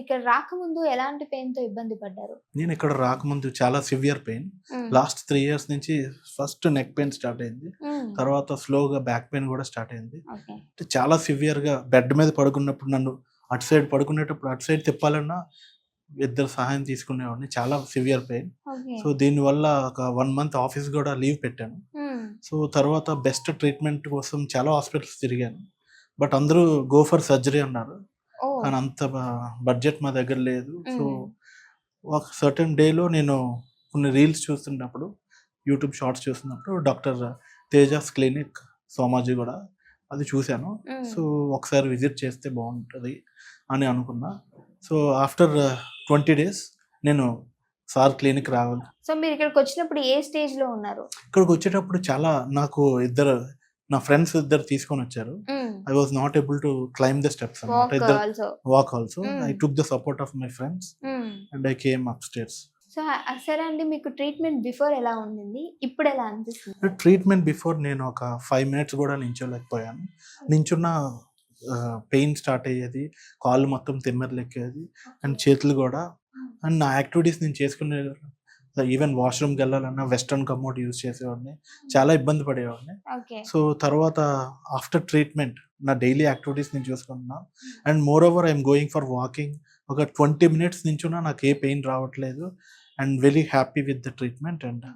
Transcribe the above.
ఇక్కడ రాకముందు ఎలాంటి పెయిన్‌తో ఇబ్బంది పడ్డారు? నేను ఇక్కడ రాకముందు చాలా సివియర్ పెయిన్. హ్మ్. లాస్ట్ 3 ఇయర్స్ నుంచి ఫస్ట్ నెక్ పెయిన్ స్టార్ట్ అయింది. హ్మ్. తర్వాత స్లోగా బ్యాక్ పెయిన్ కూడా స్టార్ట్ అయింది. ఓకే. అంటే చాలా సివియర్‌గా బెడ్ మీద పడుకున్నప్పుడు నన్ను అటు సైడ్ పడుకునేటప్పుడు అటు సైడ్ తిప్పాలన్నా ఇద్దరు సహాయం తీసుకునేవాడిని. చాలా సివియర్ పెయిన్. ఓకే. సో దీనివల్ల ఒక 1 మంత్ ఆఫీస్ కూడా లీవ్ పెట్టాను. హ్మ్. సో తర్వాత బెస్ట్ ట్రీట్మెంట్ కోసం చాలా హాస్పిటల్స్ తిరిగాను. బట్ అందరూ గో ఫర్ సర్జరీ అన్నారు. ఓహ్! కానీ అంత బడ్జెట్ మా దగ్గర లేదు. సో హ్మ్. ఒక సర్టెన్ డేలో నేను కొన్ని రీల్స్ చూస్తున్నప్పుడు, యూట్యూబ్ షార్ట్స్ చూస్తున్నప్పుడు డాక్టర్ తేజాస్ క్లినిక్ సోమాజిగూడ అది చూశాను. హ్మ్. సో ఒకసారి విజిట్ చేస్తే బాగుంటుంది అని అనుకున్నా. సో ఆఫ్టర్ 20 డేస్ నేను సార్ క్లినిక్ రావాలి. సో మీరు ఇక్కడికి వచ్చినప్పుడు ఏ స్టేజ్‌లో ఉన్నారు? ఇక్కడికి వచ్చేటప్పుడు చాలా నాకు నా ఫ్రెండ్స్ ఇద్దరు తీసుకొని వచ్చారు. Hmm. I was not able to climb the steps అన్నమాట. వాక్ ఇద్దరు also. Walk also. Hmm. I took the support of my friends hmm. And I came upstairs. So సరే అండి, మీకు ట్రీట్మెంట్ బిఫోర్ ఎలా ఉండింది? ఇప్పుడు ఎలా అనిపిస్తుంది? ట్రీట్మెంట్ బిఫోర్ నేను ఒక 5 మినిట్స్ కూడా నించోలేకపోయాను. నించున్న పెయిన్ స్టార్ట్ అయ్యేది, కాళ్ళు మొత్తం తిమ్మెరలెక్కేది అండ్ చేతులు కూడా. అండ్ నా యాక్టివిటీస్ నేను చేసుకునే ఈవెన్ వాష్రూమ్కి వెళ్ళాలన్నా వెస్ట్రన్ కమోడ్ యూజ్ చేసేవాడిని. చాలా ఇబ్బంది పడేవాడిని. ఓకే. సో తర్వాత ఆఫ్టర్ ట్రీట్మెంట్ నా డైలీ యాక్టివిటీస్ నేను చూసుకుంటున్నా. And moreover I'm going for walking. ఒక 20 మినిట్స్ నించున్నా నాకు ఏ పెయిన్ రావట్లేదు. And very happy with the treatment and